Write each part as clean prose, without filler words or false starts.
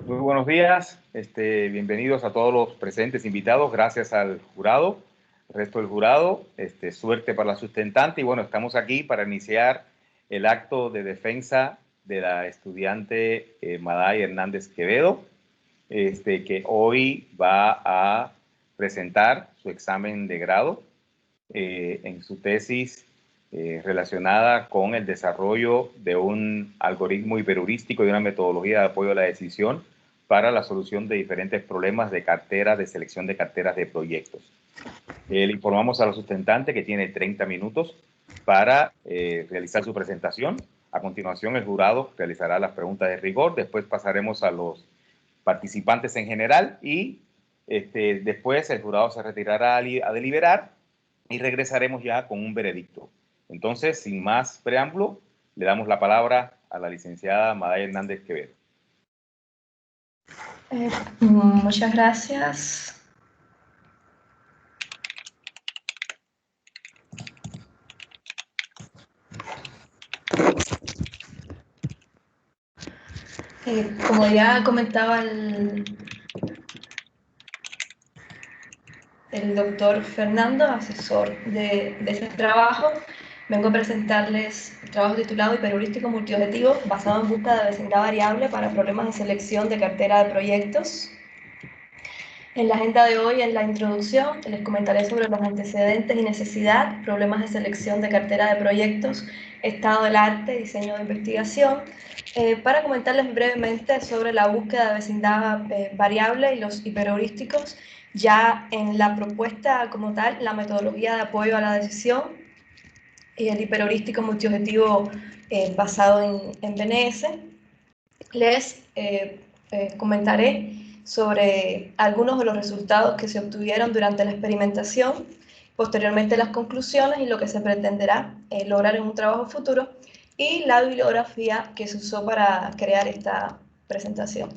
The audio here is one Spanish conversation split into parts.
Muy buenos días, bienvenidos a todos los presentes invitados, gracias al jurado, el resto del jurado, suerte para la sustentante y bueno, estamos aquí para iniciar el acto de defensa de la estudiante Maday Hernández Quevedo, que hoy va a presentar su examen de grado en su tesis relacionada con el desarrollo de un algoritmo hiperheurístico y una metodología de apoyo a la decisión para la solución de diferentes problemas de cartera, de selección de carteras de proyectos. Le informamos a la sustentante que tiene 30 minutos para realizar su presentación. A continuación, el jurado realizará las preguntas de rigor. Después pasaremos a los participantes en general y después el jurado se retirará a deliberar y regresaremos ya con un veredicto. Entonces, sin más preámbulo, le damos la palabra a la licenciada Maday Hernández Quevedo. Muchas gracias. Como ya comentaba el doctor Fernando, asesor de ese trabajo, vengo a presentarles el trabajo titulado Hiperheurístico Multiobjetivo basado en búsqueda de vecindad variable para problemas de selección de cartera de proyectos. En la agenda de hoy, en la introducción, les comentaré sobre los antecedentes y necesidad, problemas de selección de cartera de proyectos, estado del arte, diseño de investigación, para comentarles brevemente sobre la búsqueda de vecindad variable y los hiperheurísticos, ya en la propuesta como tal, la metodología de apoyo a la decisión y el hiperheurístico multiobjetivo basado en BNS. Les comentaré sobre algunos de los resultados que se obtuvieron durante la experimentación, posteriormente las conclusiones y lo que se pretenderá lograr en un trabajo futuro, y la bibliografía que se usó para crear esta presentación.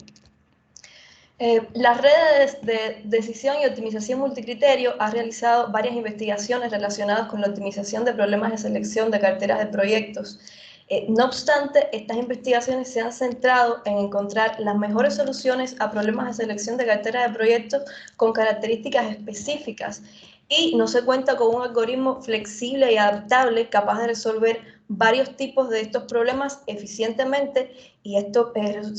Las redes de decisión y optimización multicriterio ha realizado varias investigaciones relacionadas con la optimización de problemas de selección de carteras de proyectos. No obstante, estas investigaciones se han centrado en encontrar las mejores soluciones a problemas de selección de carteras de proyectos con características específicas y no se cuenta con un algoritmo flexible y adaptable capaz de resolver varios tipos de estos problemas eficientemente, y esto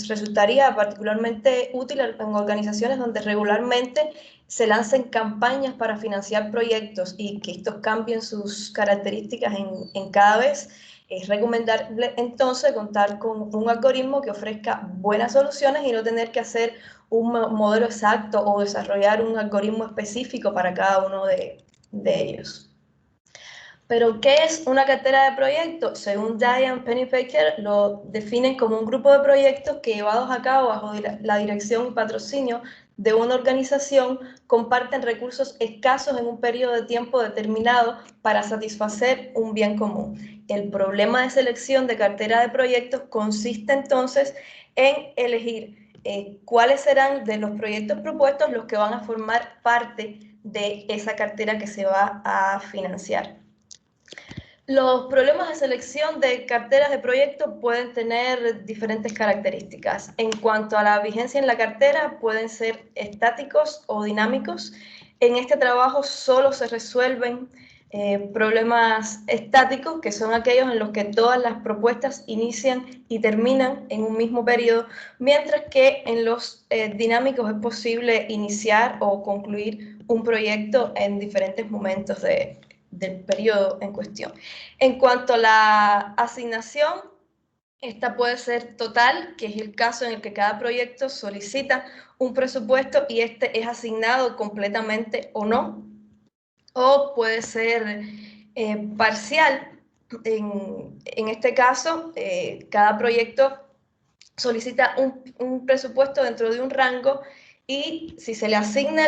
resultaría particularmente útil en organizaciones donde regularmente se lancen campañas para financiar proyectos y que estos cambien sus características en cada vez. Es recomendable entonces contar con un algoritmo que ofrezca buenas soluciones y no tener que hacer un modelo exacto o desarrollar un algoritmo específico para cada uno de ellos. Pero, ¿qué es una cartera de proyectos? Según Diane Pennypacker, lo definen como un grupo de proyectos que, llevados a cabo bajo la dirección y patrocinio de una organización, comparten recursos escasos en un periodo de tiempo determinado para satisfacer un bien común. El problema de selección de cartera de proyectos consiste entonces en elegir cuáles serán de los proyectos propuestos los que van a formar parte de esa cartera que se va a financiar. Los problemas de selección de carteras de proyectos pueden tener diferentes características. En cuanto a la vigencia en la cartera, pueden ser estáticos o dinámicos. En este trabajo solo se resuelven problemas estáticos, que son aquellos en los que todas las propuestas inician y terminan en un mismo periodo, mientras que en los dinámicos es posible iniciar o concluir un proyecto en diferentes momentos del periodo en cuestión. En cuanto a la asignación, esta puede ser total, que es el caso en el que cada proyecto solicita un presupuesto y este es asignado completamente o no, o puede ser parcial. En este caso, cada proyecto solicita un presupuesto dentro de un rango y si se le asigna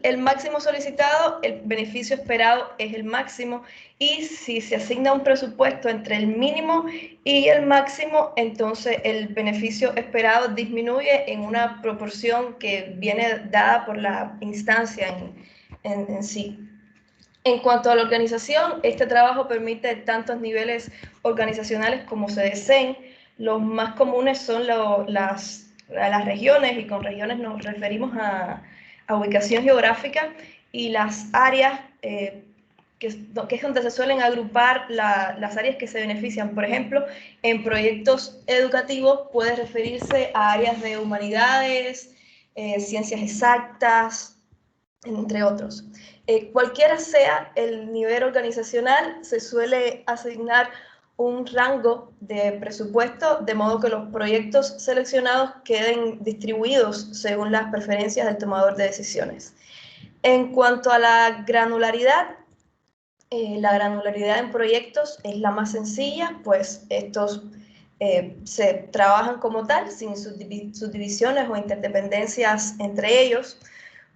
el máximo solicitado, el beneficio esperado es el máximo, y si se asigna un presupuesto entre el mínimo y el máximo, entonces el beneficio esperado disminuye en una proporción que viene dada por la instancia en sí. En cuanto a la organización, este trabajo permite tantos niveles organizacionales como se deseen. Los más comunes son las las regiones, y con regiones nos referimos a ubicación geográfica, y las áreas que es donde se suelen agrupar las áreas que se benefician. Por ejemplo, en proyectos educativos puede referirse a áreas de humanidades, ciencias exactas, entre otros. Cualquiera sea el nivel organizacional, se suele asignar un rango de presupuesto, de modo que los proyectos seleccionados queden distribuidos según las preferencias del tomador de decisiones. En cuanto a la granularidad en proyectos es la más sencilla, pues estos se trabajan como tal, sin subdivisiones o interdependencias entre ellos.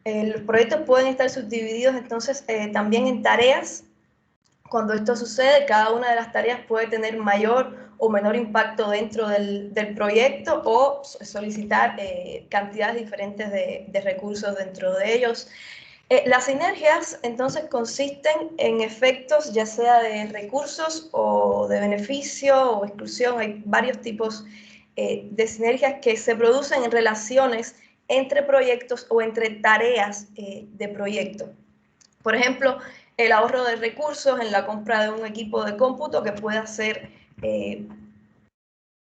Los proyectos pueden estar subdivididos entonces también en tareas. Cuando esto sucede, cada una de las tareas puede tener mayor o menor impacto dentro del proyecto, o solicitar cantidades diferentes de recursos dentro de ellos. Las sinergias entonces consisten en efectos ya sea de recursos o de beneficio o exclusión. Hay varios tipos de sinergias que se producen en relaciones entre proyectos o entre tareas de proyecto. Por ejemplo, el ahorro de recursos en la compra de un equipo de cómputo que pueda ser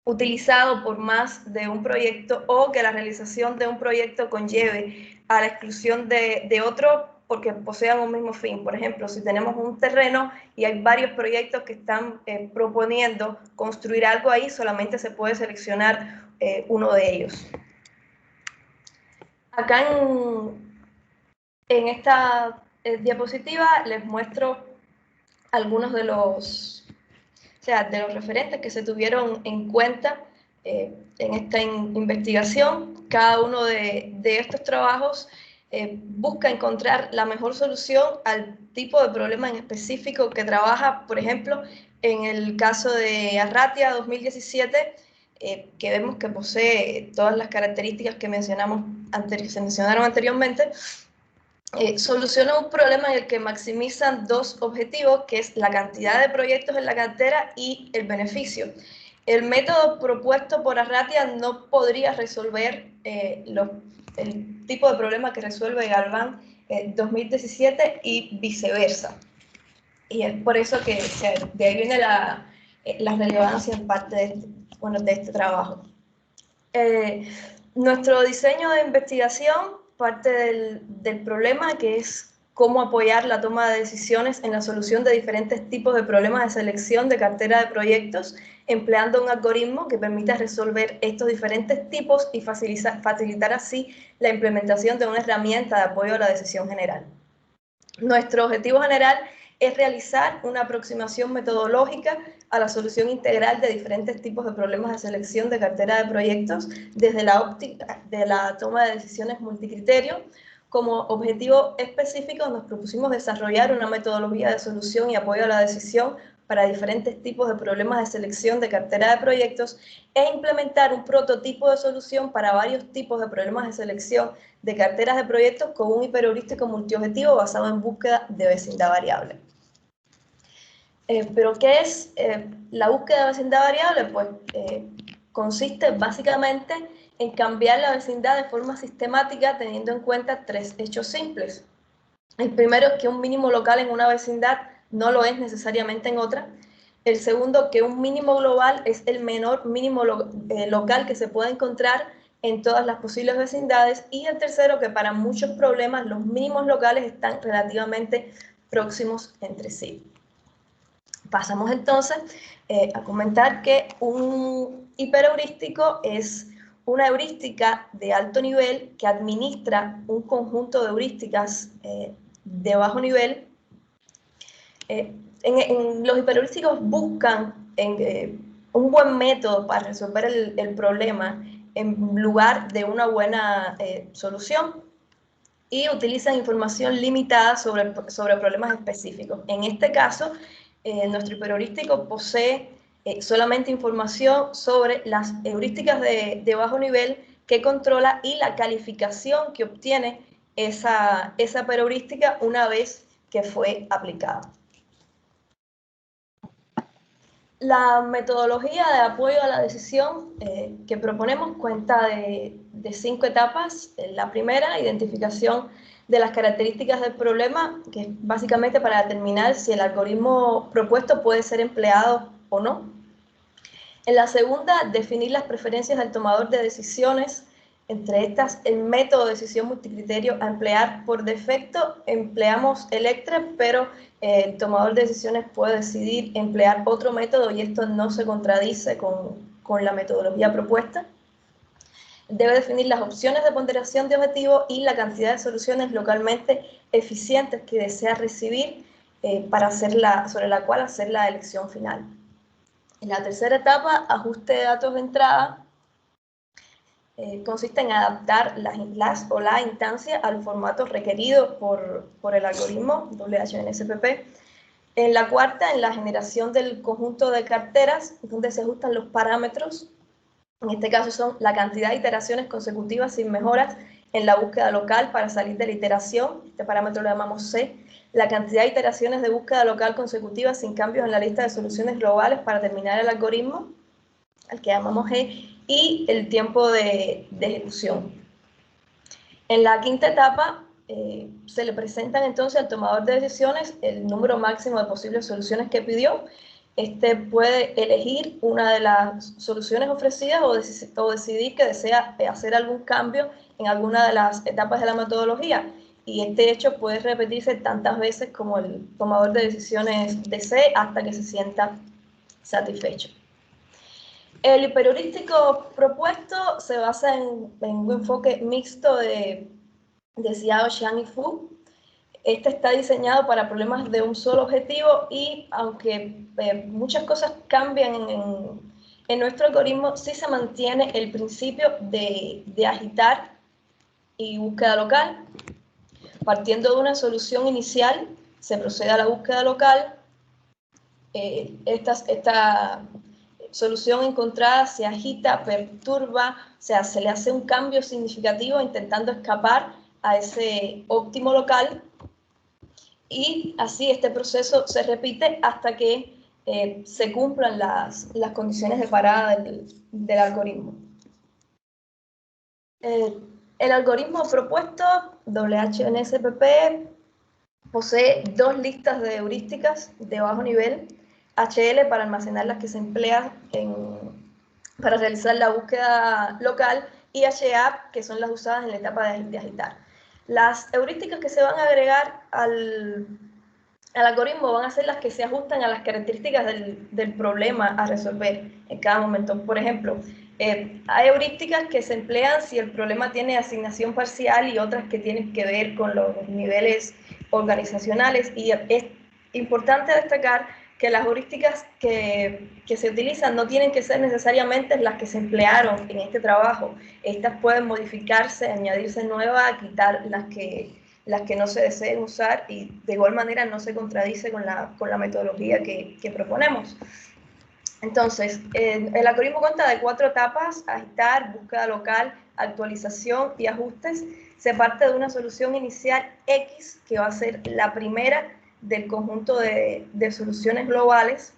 utilizado por más de un proyecto, o que la realización de un proyecto conlleve a la exclusión de otro porque posean un mismo fin. Por ejemplo, si tenemos un terreno y hay varios proyectos que están proponiendo construir algo ahí, solamente se puede seleccionar uno de ellos. Acá en esta diapositiva les muestro algunos de los referentes que se tuvieron en cuenta en esta investigación. Cada uno de estos trabajos busca encontrar la mejor solución al tipo de problema en específico que trabaja. Por ejemplo, en el caso de Arratia 2017, que vemos que posee todas las características que se mencionaron anteriormente, soluciona un problema en el que maximizan dos objetivos, que es la cantidad de proyectos en la cartera y el beneficio. El método propuesto por Arratia no podría resolver el tipo de problema que resuelve Galván 2017 y viceversa. Y es por eso que de ahí viene la relevancia en parte de este trabajo. Nuestro diseño de investigación parte del problema, que es cómo apoyar la toma de decisiones en la solución de diferentes tipos de problemas de selección de cartera de proyectos, empleando un algoritmo que permita resolver estos diferentes tipos y facilitar así la implementación de una herramienta de apoyo a la decisión general. Nuestro objetivo general es realizar una aproximación metodológica a la solución integral de diferentes tipos de problemas de selección de cartera de proyectos desde la óptica de la toma de decisiones multicriterio. Como objetivo específico nos propusimos desarrollar una metodología de solución y apoyo a la decisión para diferentes tipos de problemas de selección de cartera de proyectos, e implementar un prototipo de solución para varios tipos de problemas de selección de carteras de proyectos con un hiperheurístico multiobjetivo basado en búsqueda de vecindad variable. ¿Pero qué es la búsqueda de vecindad variable? Pues consiste básicamente en cambiar la vecindad de forma sistemática teniendo en cuenta tres hechos simples. El primero es que un mínimo local en una vecindad no lo es necesariamente en otra. El segundo, que un mínimo global es el menor mínimo local que se puede encontrar en todas las posibles vecindades. Y el tercero, que para muchos problemas los mínimos locales están relativamente próximos entre sí. Pasamos entonces a comentar que un hiperheurístico es una heurística de alto nivel que administra un conjunto de heurísticas de bajo nivel. Los hiperheurísticos buscan un buen método para resolver el problema en lugar de una buena solución, y utilizan información limitada sobre problemas específicos. En este caso, nuestro hiperheurístico posee solamente información sobre las heurísticas de bajo nivel que controla y la calificación que obtiene esa hiperheurística una vez que fue aplicada. La metodología de apoyo a la decisión que proponemos cuenta de 5 etapas. La primera, identificación de las características del problema, que es básicamente para determinar si el algoritmo propuesto puede ser empleado o no. En la segunda, definir las preferencias del tomador de decisiones. Entre estas, el método de decisión multicriterio a emplear. Por defecto empleamos Electre, pero el tomador de decisiones puede decidir emplear otro método y esto no se contradice con la metodología propuesta. Debe definir las opciones de ponderación de objetivo y la cantidad de soluciones localmente eficientes que desea recibir sobre la cual hacer la elección final. En la tercera etapa, ajuste de datos de entrada, consiste en adaptar la instancia al formato requerido por el algoritmo WHNSPP. En la cuarta, en la generación del conjunto de carteras, donde se ajustan los parámetros. En este caso son la cantidad de iteraciones consecutivas sin mejoras en la búsqueda local para salir de la iteración. Este parámetro lo llamamos C. La cantidad de iteraciones de búsqueda local consecutivas sin cambios en la lista de soluciones globales para terminar el algoritmo, al que llamamos G, y el tiempo de ejecución. En la quinta etapa se le presentan entonces al tomador de decisiones el número máximo de posibles soluciones que pidió. Este puede elegir una de las soluciones ofrecidas o decidir que desea hacer algún cambio en alguna de las etapas de la metodología. Y este hecho puede repetirse tantas veces como el tomador de decisiones desee hasta que se sienta satisfecho. El hiperheurístico propuesto se basa en un enfoque mixto de Xiao, Xiang y Fu. Este está diseñado para problemas de un solo objetivo y aunque muchas cosas cambian en nuestro algoritmo, sí se mantiene el principio de agitar y búsqueda local. Partiendo de una solución inicial, se procede a la búsqueda local. Esta solución encontrada se agita, perturba, o sea, se le hace un cambio significativo intentando escapar a ese óptimo local y así este proceso se repite hasta que se cumplan las condiciones de parada del algoritmo. El algoritmo propuesto, WHNSPP, posee 2 listas de heurísticas de bajo nivel, HL para almacenar las que se emplean para realizar la búsqueda local y HA, que son las usadas en la etapa de agitar. Las heurísticas que se van a agregar al algoritmo van a ser las que se ajustan a las características del problema a resolver en cada momento. Por ejemplo, hay heurísticas que se emplean si el problema tiene asignación parcial y otras que tienen que ver con los niveles organizacionales. Y es importante destacar que las heurísticas que se utilizan no tienen que ser necesariamente las que se emplearon en este trabajo. Estas pueden modificarse, añadirse nuevas, quitar las que no se deseen usar y de igual manera no se contradice con la metodología que proponemos. Entonces, el algoritmo cuenta de 4 etapas: agitar, búsqueda local, actualización y ajustes. Se parte de una solución inicial X, que va a ser la primera del conjunto de soluciones globales.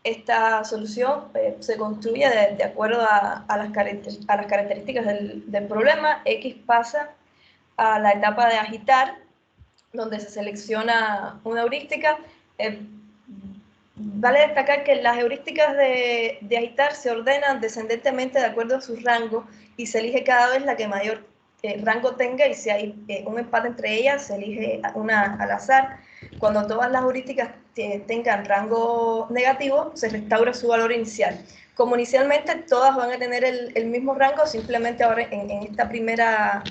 Esta solución se construye de acuerdo a las características del problema. X pasa a la etapa de agitar, donde se selecciona una heurística. Vale destacar que las heurísticas de agitar se ordenan descendentemente de acuerdo a su rango y se elige cada vez la que mayor rango tenga, y si hay un empate entre ellas, se elige una al azar. Cuando todas las heurísticas tengan rango negativo, se restaura su valor inicial. Como inicialmente todas van a tener el mismo rango, simplemente ahora en esta primera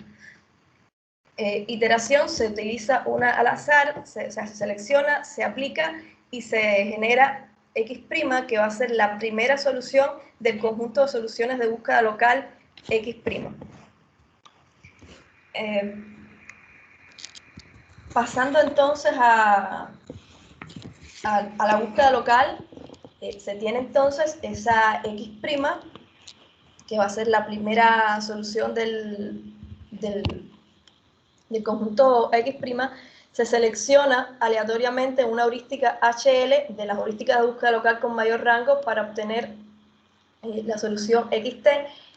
iteración se utiliza una al azar, se selecciona, se aplica y se genera X', que va a ser la primera solución del conjunto de soluciones de búsqueda local X'. Pasando entonces a la búsqueda local, se tiene entonces esa X', que va a ser la primera solución del conjunto X', se selecciona aleatoriamente una heurística HL de las heurísticas de búsqueda local con mayor rango para obtener la solución XT.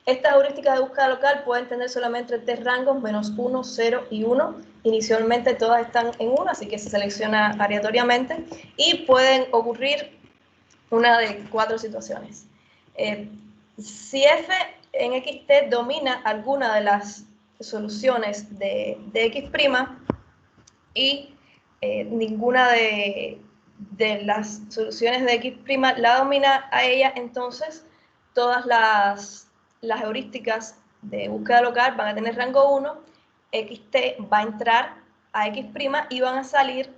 Estas heurísticas de búsqueda local pueden tener solamente 3 rangos, -1, 0 y 1. Inicialmente todas están en 1, así que se selecciona aleatoriamente y pueden ocurrir una de 4 situaciones. Si F en XT domina alguna de las soluciones de X' y ninguna de las soluciones de X' la domina a ella, entonces todas las heurísticas de búsqueda local van a tener rango 1, XT va a entrar a X' y van a salir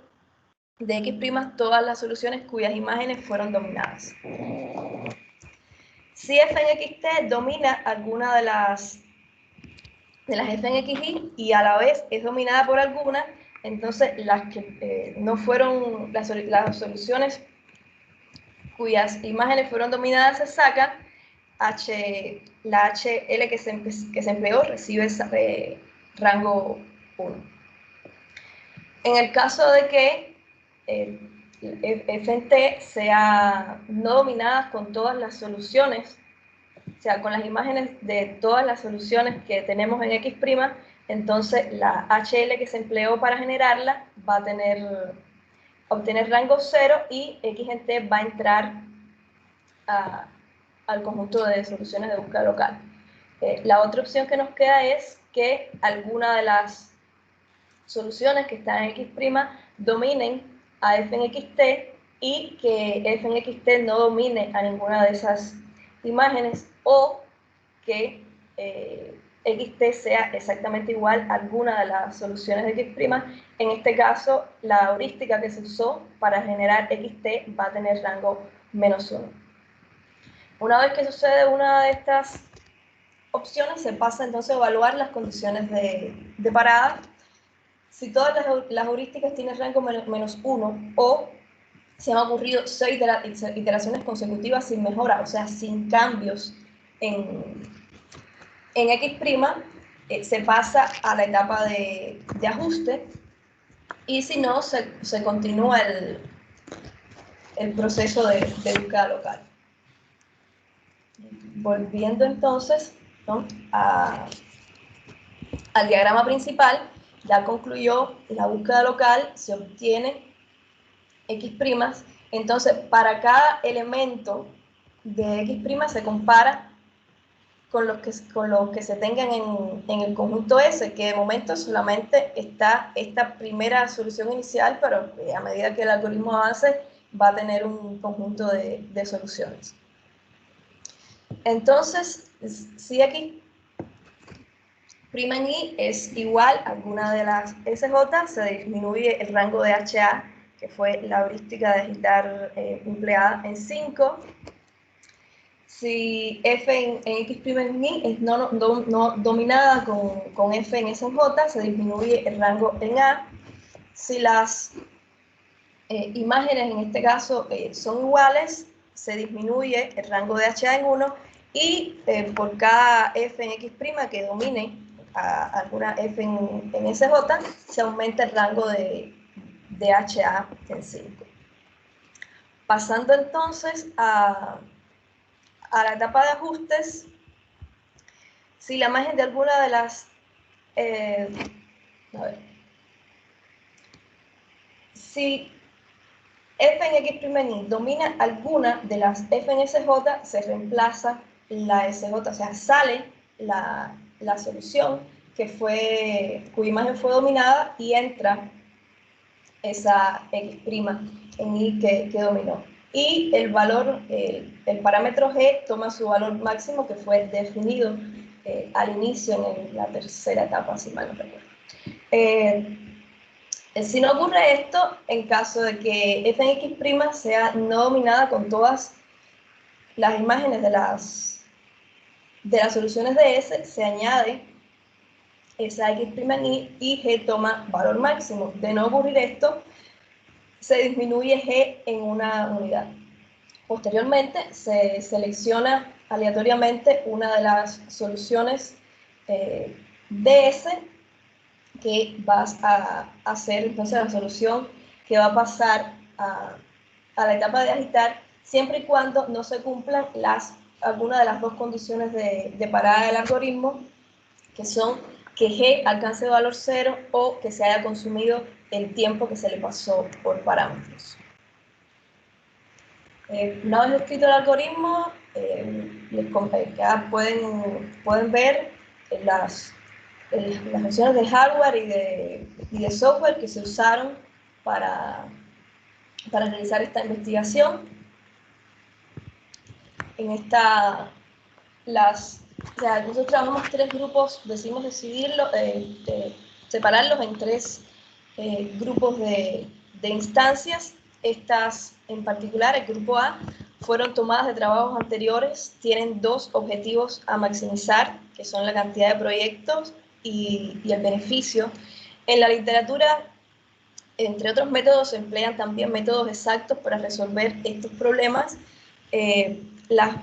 de X' todas las soluciones cuyas imágenes fueron dominadas. Si F en XT domina alguna de las F en XY y a la vez es dominada por alguna, entonces las que no fueron las soluciones cuyas imágenes fueron dominadas se sacan, la HL que se empleó recibe rango 1. En el caso de que F en T sea no dominada con todas las soluciones, o sea, con las imágenes de todas las soluciones que tenemos en X', entonces la HL que se empleó para generarla va a obtener rango 0 y X en T va a entrar al conjunto de soluciones de búsqueda local. La otra opción que nos queda es que alguna de las soluciones que están en X' dominen a F en XT y que F en XT no domine a ninguna de esas imágenes, o que XT sea exactamente igual a alguna de las soluciones de X'. En este caso, la heurística que se usó para generar XT va a tener rango -1. Una vez que sucede una de estas opciones, se pasa entonces a evaluar las condiciones de parada. Si todas las heurísticas tienen rango -1 o se han ocurrido 6 iteraciones consecutivas sin mejora, o sea, sin cambios en X', se pasa a la etapa de ajuste, y si no, se continúa el proceso de búsqueda local. Volviendo entonces, ¿no?, al diagrama principal, ya concluyó la búsqueda local, se obtiene X', entonces para cada elemento de X' se compara con los que se tengan en el conjunto S, que de momento solamente está esta primera solución inicial, pero a medida que el algoritmo avance va a tener un conjunto de soluciones. Entonces, si X' en Y es igual a alguna de las SJ, se disminuye el rango de HA, que fue la heurística de Hittar empleada en 5. Si F en X' en Y es no dominada con F en SJ, se disminuye el rango en A. Si las imágenes en este caso son iguales, se disminuye el rango de HA en 1, y por cada F en X' que domine a alguna F en SJ, se aumenta el rango de HA en 5. Pasando entonces a la etapa de ajustes, si la imagen de alguna de las si F en X' en Y domina alguna de las F en SJ, se reemplaza la SJ, o sea, sale la solución cuya imagen fue dominada, y entra esa X' en Y que dominó. Y el valor, el parámetro G toma su valor máximo, que fue definido al inicio en la tercera etapa, si mal no recuerdo. Si no ocurre esto, en caso de que F en X' sea no dominada con todas las imágenes de las soluciones de S, se añade esa X' en Y y G toma valor máximo. De no ocurrir esto, se disminuye G en una unidad. Posteriormente, se selecciona aleatoriamente una de las soluciones de S que vas a hacer entonces la solución que va a pasar a la etapa de agitar, siempre y cuando no se cumplan alguna de las dos condiciones de parada del algoritmo, que son que G alcance valor 0 o que se haya consumido el tiempo que se le pasó por parámetros. Una vez escrito el algoritmo, ya pueden ver las versiones de hardware y de software que se usaron para realizar esta investigación. En nosotros trabajamos tres grupos, decidimos separarlos en tres grupos de instancias. Estas en particular, el grupo A, fueron tomadas de trabajos anteriores, tienen dos objetivos a maximizar, que son la cantidad de proyectos y el beneficio. En la literatura, entre otros métodos, se emplean también métodos exactos para resolver estos problemas. Las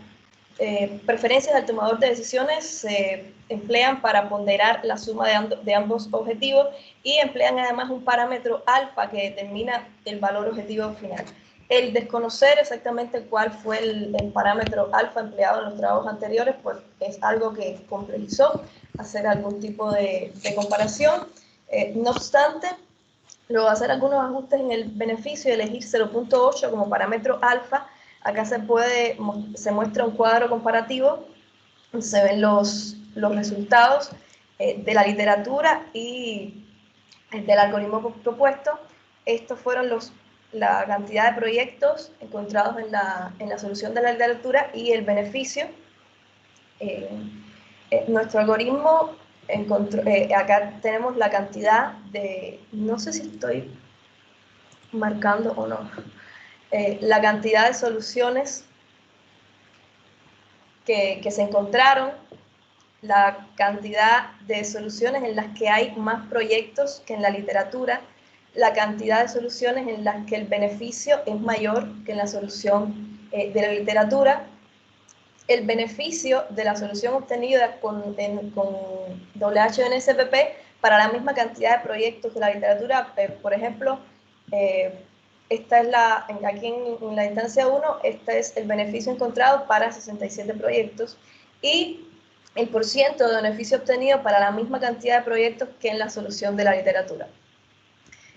preferencias del tomador de decisiones se emplean para ponderar la suma de ambos objetivos y emplean además un parámetro alfa que determina el valor objetivo final. El desconocer exactamente cuál fue el parámetro alfa empleado en los trabajos anteriores, pues es algo que complejizó hacer algún tipo de comparación. No obstante, luego hacer algunos ajustes en el beneficio y elegir 0.8 como parámetro alfa. Acá se muestra un cuadro comparativo, se ven los resultados de la literatura y del algoritmo propuesto. Estos fueron la cantidad de proyectos encontrados en la solución de la literatura y el beneficio. Nuestro algoritmo acá tenemos la cantidad de, no sé si estoy marcando o no, la cantidad de soluciones que se encontraron, la cantidad de soluciones en las que hay más proyectos que en la literatura, la cantidad de soluciones en las que el beneficio es mayor que en la solución de la literatura, el beneficio de la solución obtenida con WHNSPP para la misma cantidad de proyectos de la literatura. Por ejemplo, esta es aquí en la instancia 1, este es el beneficio encontrado para 67 proyectos y el porciento de beneficio obtenido para la misma cantidad de proyectos que en la solución de la literatura.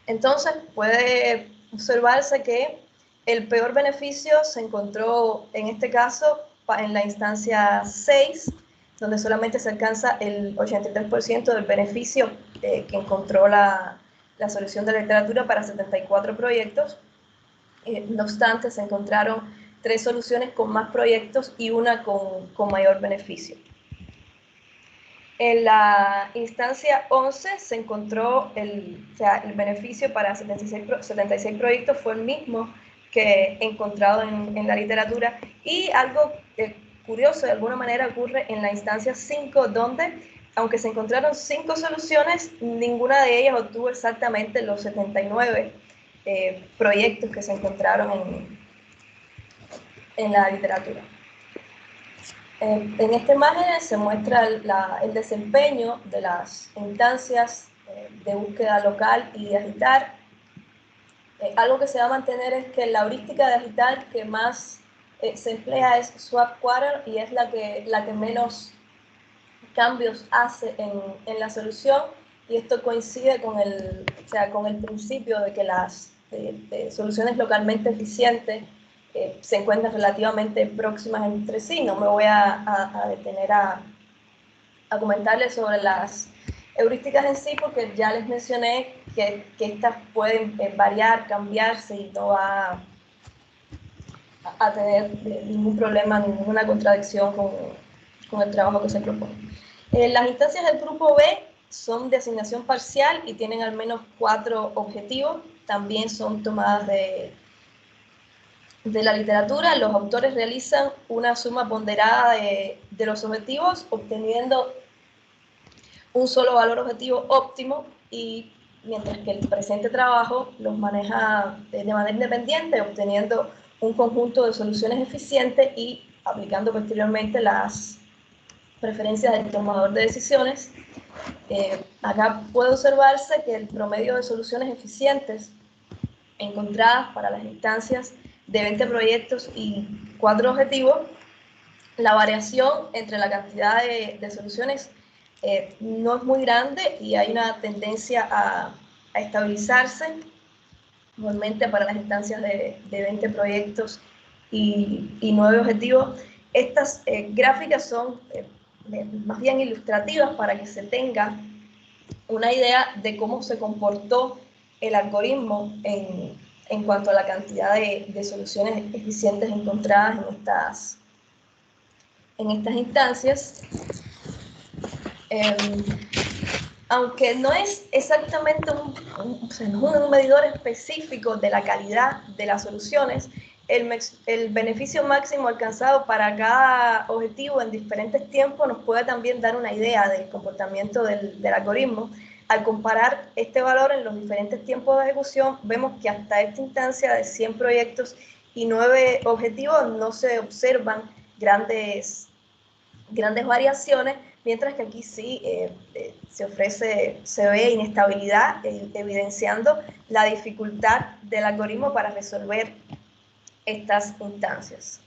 Entonces, puede observarse que el peor beneficio se encontró en este caso en la instancia 6, donde solamente se alcanza el 83% del beneficio que encontró la solución de la literatura para 74 proyectos. No obstante, se encontraron 3 soluciones con más proyectos y una con mayor beneficio. En la instancia 11 se encontró el beneficio para 76 proyectos fue el mismo que encontrado en la literatura, y algo curioso de alguna manera ocurre en la instancia 5, donde aunque se encontraron 5 soluciones, ninguna de ellas obtuvo exactamente los 79 proyectos que se encontraron en la literatura. En esta imagen se muestra el desempeño de las instancias de búsqueda local y de agitar. Algo que se va a mantener es que la heurística de agitar que más se emplea es swap quarter, y es la que menos cambios hace en la solución, y esto coincide con el principio de que las soluciones localmente eficientes se encuentran relativamente próximas entre sí. No me voy a detener a comentarles sobre las heurísticas en sí, porque ya les mencioné que estas pueden variar, cambiarse, y no va a tener ningún problema, ninguna contradicción con el trabajo que se propone. Las instancias del grupo B son de asignación parcial y tienen al menos 4 objetivos. También son tomadas de la literatura. Los autores realizan una suma ponderada de los objetivos, obteniendo un solo valor objetivo óptimo, y mientras que el presente trabajo los maneja de manera independiente, obteniendo un conjunto de soluciones eficientes y aplicando posteriormente las preferencias del tomador de decisiones. Acá puede observarse que el promedio de soluciones eficientes encontradas para las instancias de 20 proyectos y 4 objetivos, la variación entre la cantidad de soluciones no es muy grande y hay una tendencia a estabilizarse. Igualmente para las instancias de 20 proyectos y 9 objetivos. Estas gráficas son más bien ilustrativas para que se tenga una idea de cómo se comportó el algoritmo en cuanto a la cantidad de soluciones eficientes encontradas en estas instancias. Aunque no es exactamente un medidor específico de la calidad de las soluciones, el beneficio máximo alcanzado para cada objetivo en diferentes tiempos nos puede también dar una idea del comportamiento del algoritmo. Al comparar este valor en los diferentes tiempos de ejecución, vemos que hasta esta instancia de 100 proyectos y 9 objetivos no se observan grandes variaciones, mientras que aquí sí se ve inestabilidad, evidenciando la dificultad del algoritmo para resolver estas instancias.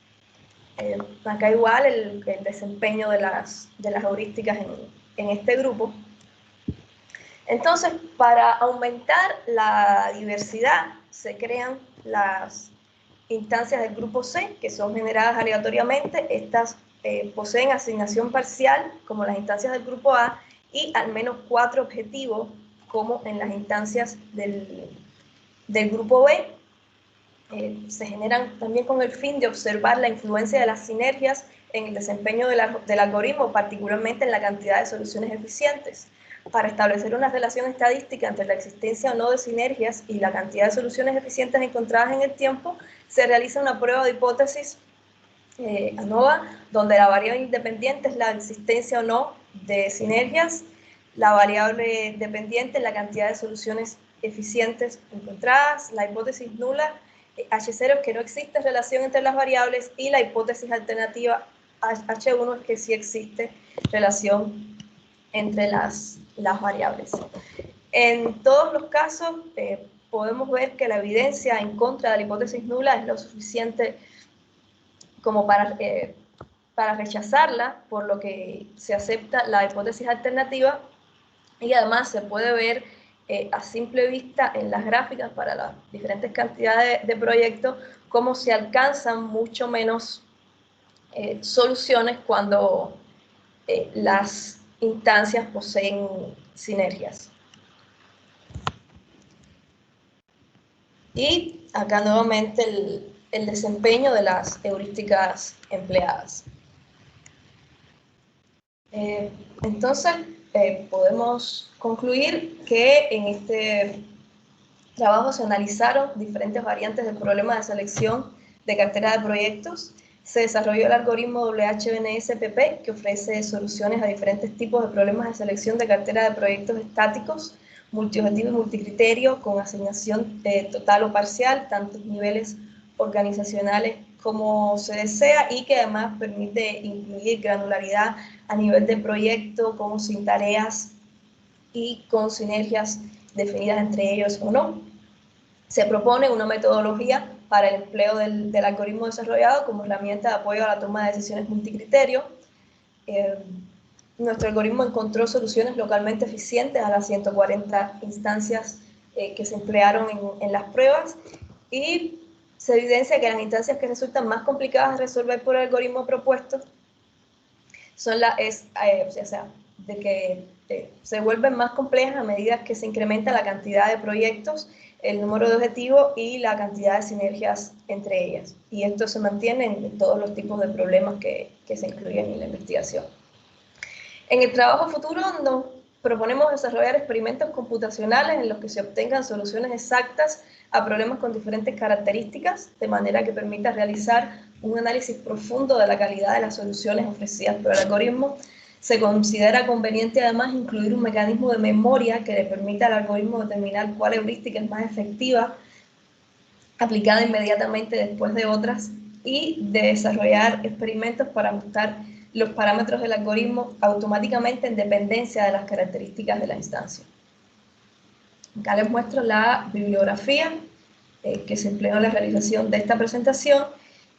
Acá igual el desempeño de las heurísticas en este grupo. Entonces, para aumentar la diversidad, se crean las instancias del grupo C, que son generadas aleatoriamente. Estas poseen asignación parcial, como las instancias del grupo A, y al menos 4 objetivos, como en las instancias del grupo B. Se generan también con el fin de observar la influencia de las sinergias en el desempeño del algoritmo, particularmente en la cantidad de soluciones eficientes. Para establecer una relación estadística entre la existencia o no de sinergias y la cantidad de soluciones eficientes encontradas en el tiempo, se realiza una prueba de hipótesis ANOVA, donde la variable independiente es la existencia o no de sinergias, la variable dependiente es la cantidad de soluciones eficientes encontradas, la hipótesis nula H0 es que no existe relación entre las variables, y la hipótesis alternativa H1 es que sí existe relación entre las variables. En todos los casos podemos ver que la evidencia en contra de la hipótesis nula es lo suficiente como para rechazarla, por lo que se acepta la hipótesis alternativa, y además se puede ver a simple vista en las gráficas para las diferentes cantidades de proyectos cómo se alcanzan mucho menos soluciones cuando las instancias poseen sinergias. Y acá nuevamente el desempeño de las heurísticas empleadas. Entonces, podemos concluir que en este trabajo se analizaron diferentes variantes del problema de selección de cartera de proyectos. Se desarrolló el algoritmo WHBNS-PP, que ofrece soluciones a diferentes tipos de problemas de selección de cartera de proyectos estáticos, multiobjetivo y multicriterio, con asignación total o parcial, tantos niveles organizacionales como se desea, y que además permite incluir granularidad a nivel de proyecto, como sin tareas y con sinergias definidas entre ellos o no. Se propone una metodología para el empleo del algoritmo desarrollado como herramienta de apoyo a la toma de decisiones multicriterio. Nuestro algoritmo encontró soluciones localmente eficientes a las 140 instancias que se emplearon en las pruebas, y se evidencia que las instancias que resultan más complicadas de resolver por el algoritmo propuesto son se vuelven más complejas a medida que se incrementa la cantidad de proyectos, el número de objetivos y la cantidad de sinergias entre ellas. Y esto se mantiene en todos los tipos de problemas que se incluyen en la investigación. En el trabajo futuro nos proponemos desarrollar experimentos computacionales en los que se obtengan soluciones exactas a problemas con diferentes características, de manera que permita realizar un análisis profundo de la calidad de las soluciones ofrecidas por el algoritmo. Se considera conveniente además incluir un mecanismo de memoria que le permita al algoritmo determinar cuál heurística es más efectiva, aplicada inmediatamente después de otras, y de desarrollar experimentos para ajustar los parámetros del algoritmo automáticamente en dependencia de las características de la instancia. Acá les muestro la bibliografía que se empleó en la realización de esta presentación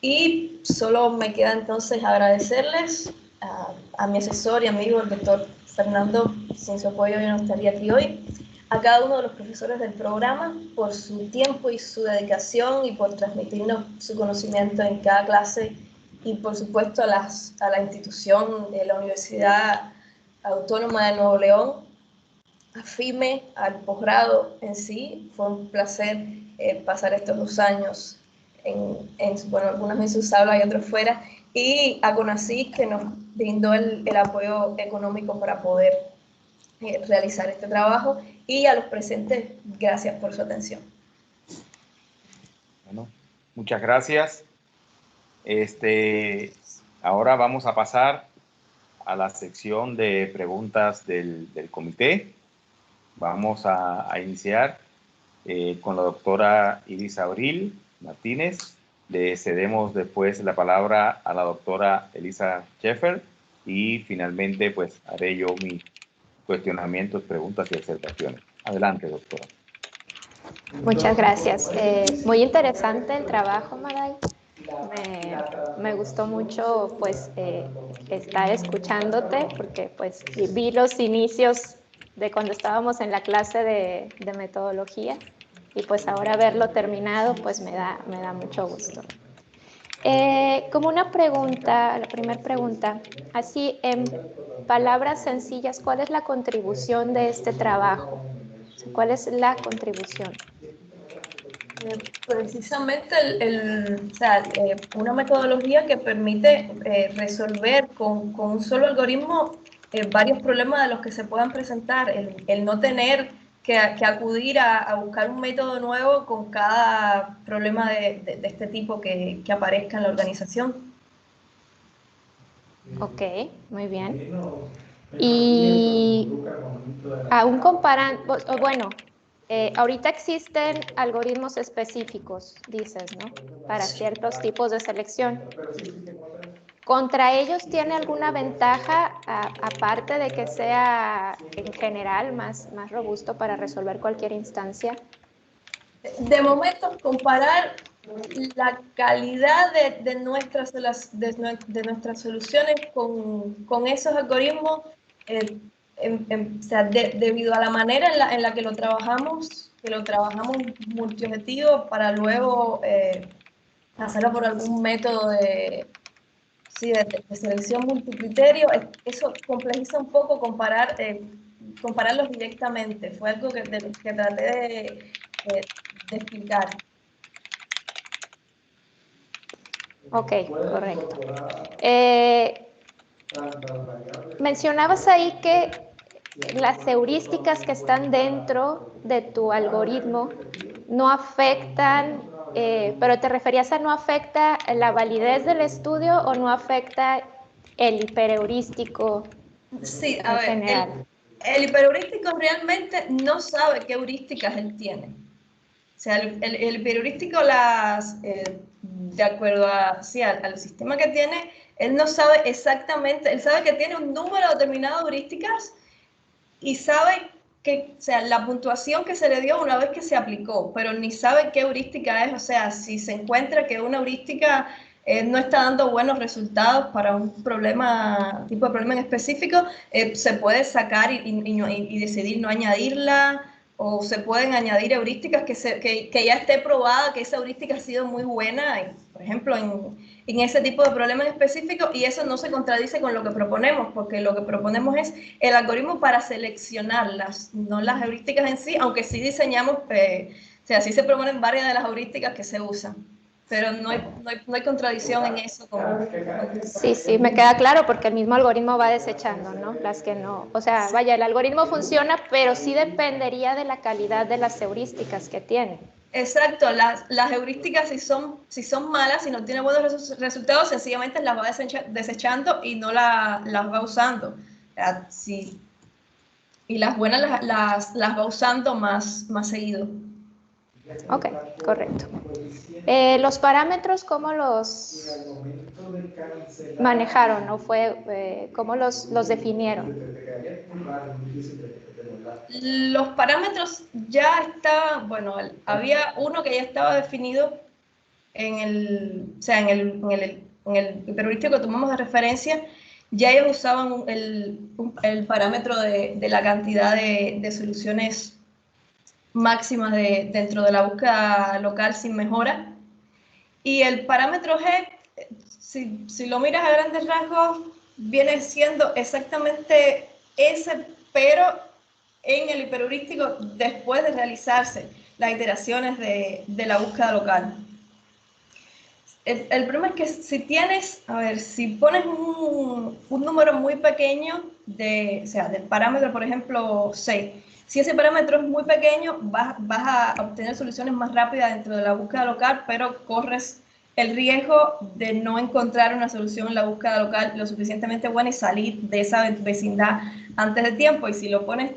y solo me queda entonces agradecerles a mi asesor y amigo, el doctor Fernando. Sin su apoyo yo no estaría aquí hoy. A cada uno de los profesores del programa por su tiempo y su dedicación y por transmitirnos su conocimiento en cada clase, y por supuesto a la institución de la Universidad Autónoma de Nuevo León, a FIME, al posgrado en sí. Fue un placer pasar estos 2 años bueno, algunos en sus aulas y otros fuera, y a CONACYT, que nos brindó el apoyo económico para poder realizar este trabajo, y a los presentes, gracias por su atención. Bueno, muchas gracias. Ahora vamos a pasar a la sección de preguntas del comité. Vamos a iniciar con la doctora Iris Abril Martínez. Le cedemos después la palabra a la doctora Elisa Scheffer y finalmente pues haré yo mis cuestionamientos, preguntas y observaciones. Adelante, doctora. Muchas gracias. Muy interesante el trabajo, Maday. Me gustó mucho pues estar escuchándote, porque pues vi los inicios de cuando estábamos en la clase de metodología, y pues ahora verlo terminado pues me da mucho gusto. Como una pregunta, la primera pregunta, así en palabras sencillas, ¿cuál es la contribución de este trabajo? ¿Cuál es la contribución? Precisamente una metodología que permite resolver con un solo algoritmo varios problemas de los que se puedan presentar, el no tener que acudir a buscar un método nuevo con cada problema de este tipo que aparezca en la organización. Ok, muy bien. Y aún comparando, bueno, ahorita existen algoritmos específicos, dices, ¿no? Para ciertos tipos de selección. ¿Contra ellos tiene alguna ventaja, aparte de que sea en general más robusto para resolver cualquier instancia? De momento, comparar la calidad de nuestras soluciones con esos algoritmos, o sea, debido a la manera en la que lo trabajamos multiobjetivo para luego hacerlo por algún método de selección multicriterio, eso complejiza un poco compararlos directamente. Fue algo que traté de explicar. Ok, correcto. Mencionabas ahí que las heurísticas que están dentro de tu algoritmo no afectan, pero ¿te referías a no afecta la validez del estudio o no afecta el hiperheurístico? Sí, a ver, el hiperheurístico realmente no sabe qué heurísticas él tiene. O sea, el hiperheurístico de acuerdo al sistema que tiene, él no sabe exactamente, él sabe que tiene un número determinado de heurísticas y sabe que, o sea, la puntuación que se le dio una vez que se aplicó, pero ni sabe qué heurística es. O sea, si se encuentra que una heurística no está dando buenos resultados para un tipo de problema en específico, se puede sacar y decidir no añadirla, o se pueden añadir heurísticas que ya esté probada que esa heurística ha sido muy buena, por ejemplo, en ese tipo de problemas específicos, y eso no se contradice con lo que proponemos, porque lo que proponemos es el algoritmo para seleccionarlas, no las heurísticas en sí, aunque sí diseñamos, o sea, sí se proponen varias de las heurísticas que se usan, pero no hay contradicción en eso. Sí, me queda claro, porque el mismo algoritmo va desechando, ¿no? Las que no, o sea, vaya, el algoritmo funciona, pero sí dependería de la calidad de las heurísticas que tiene. Exacto, las heurísticas si son malas, si no tienen buenos resultados, sencillamente las va desechando y no las va usando. Sí. Y las buenas las va usando más seguido. Ok, correcto. ¿Los parámetros cómo los manejaron o cómo los definieron? Los parámetros ya estaban, bueno, había uno que ya estaba definido en el heurístico que tomamos de referencia. Ya ellos usaban el parámetro de la cantidad de soluciones máximas dentro de la búsqueda local sin mejora. Y el parámetro G, si lo miras a grandes rasgos, viene siendo exactamente ese, pero en el hiperheurístico después de realizarse las iteraciones de la búsqueda local. El problema es que si pones un número muy pequeño del parámetro, por ejemplo, 6, si ese parámetro es muy pequeño, vas a obtener soluciones más rápidas dentro de la búsqueda local, pero corres el riesgo de no encontrar una solución en la búsqueda local lo suficientemente buena y salir de esa vecindad antes de tiempo. Y si lo pones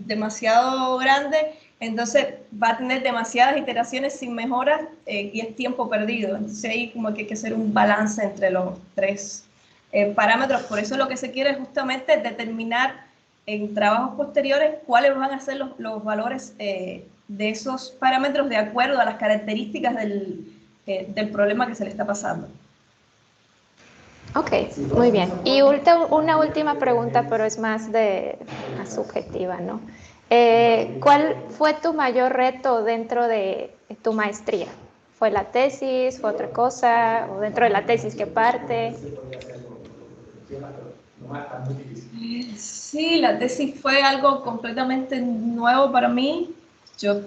demasiado grande, entonces va a tener demasiadas iteraciones sin mejoras y es tiempo perdido. Entonces ahí como que hay que hacer un balance entre los tres parámetros. Por eso lo que se quiere es justamente determinar en trabajos posteriores cuáles van a ser los valores de esos parámetros de acuerdo a las características del problema que se le está pasando. Ok, muy bien. Y una última pregunta, pero es más subjetiva, ¿no? ¿Cuál fue tu mayor reto dentro de tu maestría? ¿Fue la tesis? ¿Fue otra cosa? ¿O dentro de la tesis qué parte? Sí, la tesis fue algo completamente nuevo para mí. Yo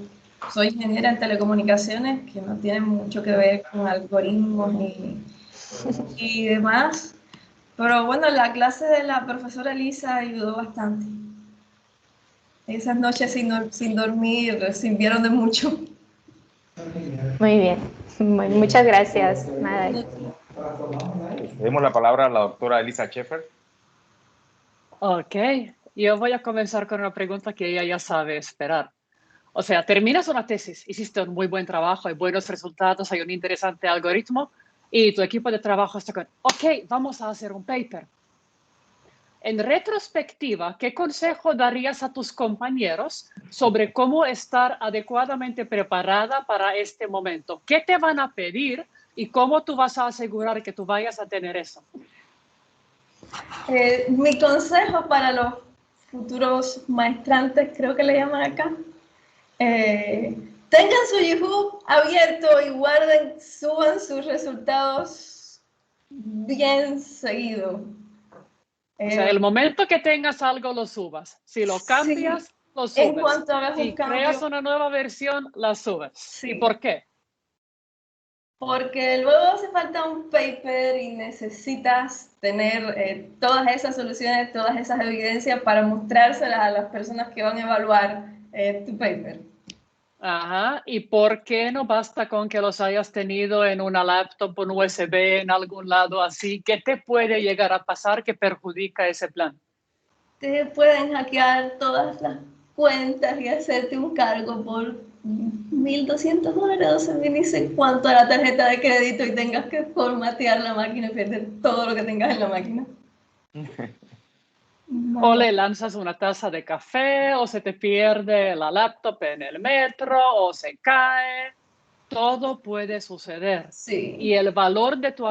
soy ingeniera en telecomunicaciones, que no tiene mucho que ver con algoritmos y demás. Pero bueno, la clase de la profesora Elisa ayudó bastante. Esas noches sin dormir sirvieron de mucho. Muy bien. Muchas gracias, Maday. Cedemos la palabra a la doctora Elisa Schaeffer. Ok, yo voy a comenzar con una pregunta que ella ya sabe esperar. O sea, terminas una tesis, hiciste un muy buen trabajo, hay buenos resultados, hay un interesante algoritmo y tu equipo de trabajo está con, ok, vamos a hacer un paper. En retrospectiva, ¿qué consejo darías a tus compañeros sobre cómo estar adecuadamente preparada para este momento? ¿Qué te van a pedir y cómo tú vas a asegurar que tú vayas a tener eso? Mi consejo para los futuros maestrantes, creo que le llaman acá, tengan su YouTube abierto y suban sus resultados bien seguido. O sea, el momento que tengas algo, lo subas. Si lo cambias, Sí, lo subes. en cuanto hagas un Si cambio, creas una nueva versión, la subes. sí. ¿Y por qué? Porque luego hace falta un paper y necesitas tener todas esas soluciones, todas esas evidencias para mostrárselas a las personas que van a evaluar tu paper. Ajá. ¿Y por qué no basta con que los hayas tenido en una laptop, un USB, en algún lado así? ¿Qué te puede llegar a pasar que perjudica ese plan? Te pueden hackear todas las cuentas y hacerte un cargo por $1,200, o sea, ni sé cuánto a la tarjeta de crédito y tengas que formatear la máquina y perder todo lo que tengas en la máquina. O le lanzas una taza de café, o se te pierde la laptop en el metro, o se cae. Todo puede suceder. Sí. Y el valor de tu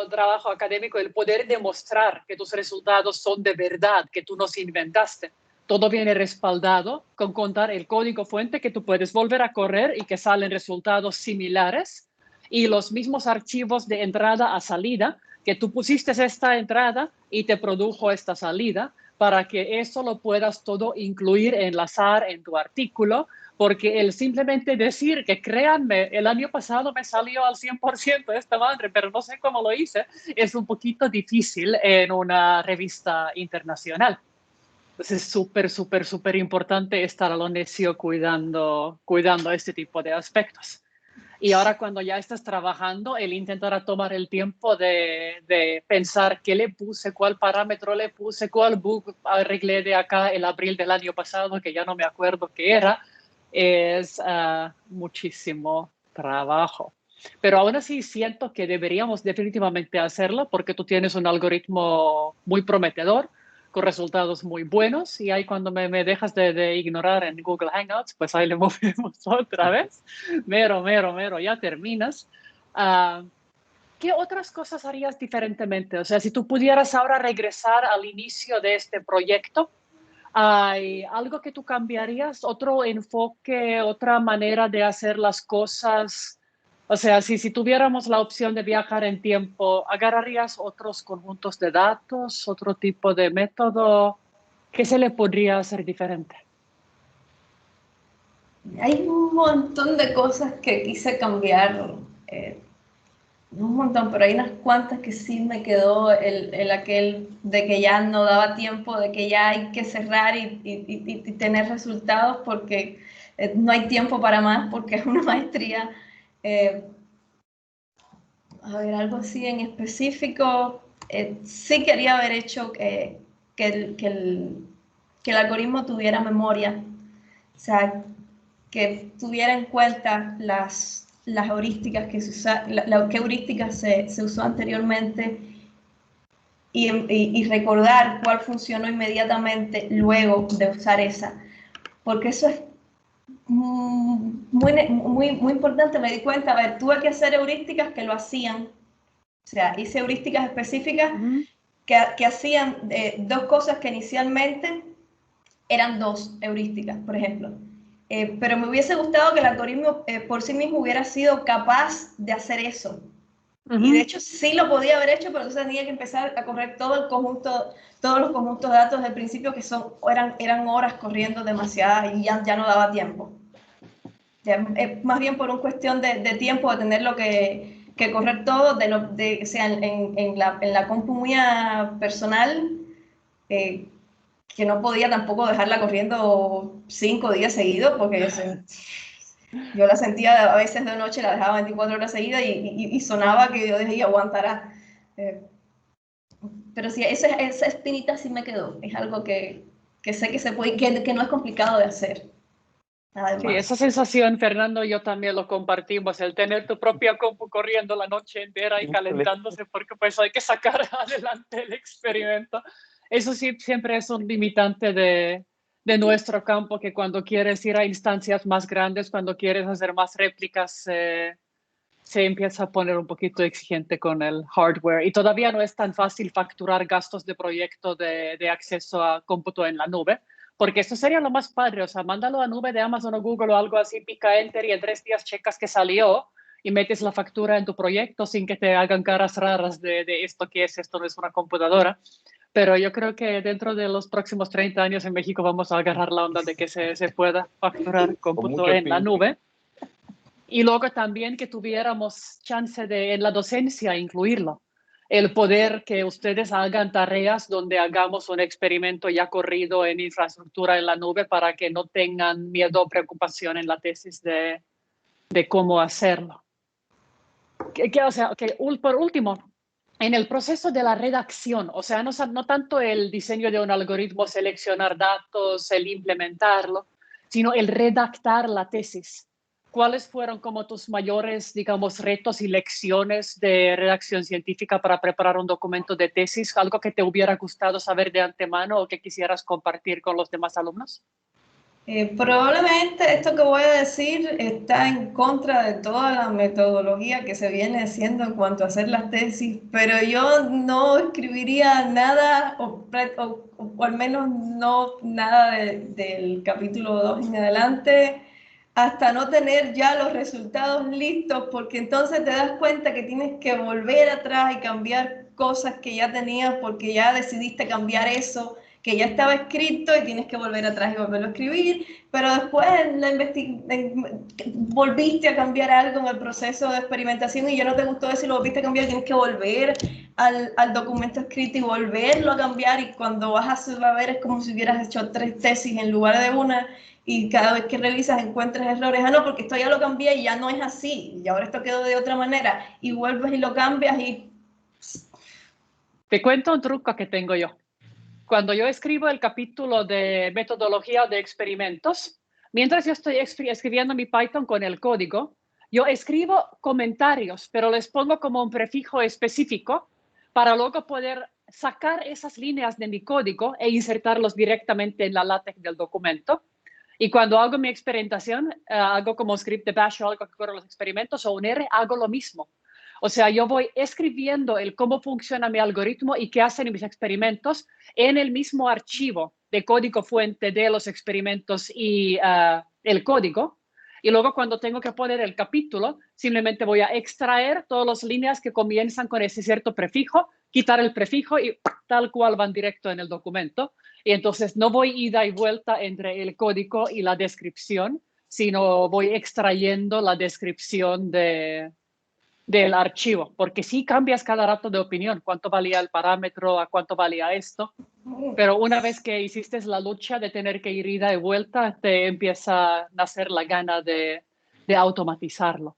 trabajo académico, el poder demostrar que tus resultados son de verdad, que tú nos inventaste, todo viene respaldado con contar el código fuente que tú puedes volver a correr y que salen resultados similares y los mismos archivos de entrada a salida, que tú pusiste esta entrada y te produjo esta salida, para que eso lo puedas todo incluir, enlazar en tu artículo, porque el simplemente decir que créanme, el año pasado me salió al 100% esta madre, pero no sé cómo lo hice, es un poquito difícil en una revista internacional. Entonces es súper importante estar a lo necio cuidando este tipo de aspectos. Y ahora cuando ya estás trabajando, el intentar tomar el tiempo de pensar qué le puse, cuál parámetro le puse, cuál bug arreglé de acá el abril del año pasado, que ya no me acuerdo qué era, es muchísimo trabajo. Pero aún así siento que deberíamos definitivamente hacerlo porque tú tienes un algoritmo muy prometedor, con resultados muy buenos, y ahí cuando me dejas de ignorar en Google Hangouts, pues ahí le movemos otra vez. Mero, ya terminas. ¿Qué otras cosas harías diferentemente? O sea, si tú pudieras ahora regresar al inicio de este proyecto, ¿hay algo que tú cambiarías? ¿Otro enfoque, otra manera de hacer las cosas? O sea, si tuviéramos la opción de viajar en tiempo, ¿agarrarías otros conjuntos de datos, otro tipo de método? ¿Qué se le podría hacer diferente? Hay un montón de cosas que quise cambiar, un montón, pero hay unas cuantas que sí me quedó el aquel de que ya no daba tiempo, de que ya hay que cerrar y tener resultados porque no hay tiempo para más, porque es una maestría. A ver, algo así en específico, sí quería haber hecho que el algoritmo tuviera memoria, o sea, que tuviera en cuenta las heurísticas que se usaron, qué heurísticas se usó anteriormente y recordar cuál funcionó inmediatamente luego de usar esa, porque eso es muy importante. Me di cuenta, a ver, tuve que hacer heurísticas que lo hacían, o sea, hice heurísticas específicas que hacían dos cosas que inicialmente eran dos heurísticas, por ejemplo. Pero me hubiese gustado que el algoritmo por sí mismo hubiera sido capaz de hacer eso. Y de hecho sí lo podía haber hecho, pero entonces tenía que empezar a correr todo el conjunto, todos los conjuntos de datos del principio, que eran horas corriendo demasiadas y ya no daba tiempo. Ya, más bien por una cuestión de tiempo, de tenerlo que correr todo, o sea, en la compu mía personal, que no podía tampoco dejarla corriendo 5 días seguidos, porque yo la sentía a veces de noche, la dejaba 24 horas seguidas y sonaba que yo decía, aguantará. Pero sí, esa espinita sí me quedó. Es algo que sé que se puede, que no es complicado de hacer. Sí, Además. esa sensación, Fernando, yo también lo compartimos, el tener tu propia compu corriendo la noche entera y calentándose porque pues hay que sacar adelante el experimento. Eso sí, siempre es un limitante de nuestro campo, que cuando quieres ir a instancias más grandes, cuando quieres hacer más réplicas, se empieza a poner un poquito exigente con el hardware, y todavía no es tan fácil facturar gastos de proyecto de acceso a cómputo en la nube, porque eso sería lo más padre. O sea, mándalo a nube de Amazon o Google o algo así, pica enter y en 3 días checas que salió y metes la factura en tu proyecto sin que te hagan caras raras de esto que es, esto no es una computadora. Pero yo creo que dentro de los próximos 30 años en México vamos a agarrar la onda de que se pueda facturar cómputo en la nube. Y luego también que tuviéramos chance de en la docencia incluirlo. El poder que ustedes hagan tareas donde hagamos un experimento ya corrido en infraestructura en la nube, para que no tengan miedo o preocupación en la tesis de cómo hacerlo. O sea, por último, en el proceso de la redacción, o sea, no tanto el diseño de un algoritmo, seleccionar datos, el implementarlo, sino el redactar la tesis. ¿Cuáles fueron como tus mayores, digamos, retos y lecciones de redacción científica para preparar un documento de tesis? ¿Algo que te hubiera gustado saber de antemano o que quisieras compartir con los demás alumnos? Probablemente esto que voy a decir está en contra de toda la metodología que se viene haciendo en cuanto a hacer las tesis, pero yo no escribiría nada, o al menos no nada del capítulo 2 en adelante, hasta no tener ya los resultados listos, porque entonces te das cuenta que tienes que volver atrás y cambiar cosas que ya tenías, porque ya decidiste cambiar eso que ya estaba escrito, y tienes que volver atrás y volverlo a escribir, pero después volviste a cambiar algo en el proceso de experimentación y ya no te gustó eso y lo volviste a cambiar, tienes que volver al documento escrito y volverlo a cambiar, y cuando vas a ver es como si hubieras hecho 3 tesis en lugar de una, y cada vez que revisas encuentras errores. No, porque esto ya lo cambié y ya no es así, y ahora esto quedó de otra manera, y vuelves y lo cambias y... Te cuento un truco que tengo yo. Cuando yo escribo el capítulo de metodología de experimentos, mientras yo estoy escribiendo mi Python con el código, yo escribo comentarios, pero les pongo como un prefijo específico para luego poder sacar esas líneas de mi código e insertarlos directamente en la LaTeX del documento. Y cuando hago mi experimentación, hago como script de bash o algo que corre los experimentos o un R, hago lo mismo. O sea, yo voy escribiendo el cómo funciona mi algoritmo y qué hacen mis experimentos en el mismo archivo de código fuente de los experimentos y el código. Y luego cuando tengo que poner el capítulo, simplemente voy a extraer todas las líneas que comienzan con ese cierto prefijo, quitar el prefijo y tal cual van directo en el documento. Y entonces no voy ida y vuelta entre el código y la descripción, sino voy extrayendo la descripción del archivo, porque sí cambias cada rato de opinión, cuánto valía el parámetro, a cuánto valía esto, pero una vez que hiciste la lucha de tener que ir ida y vuelta, te empieza a nacer la gana de automatizarlo,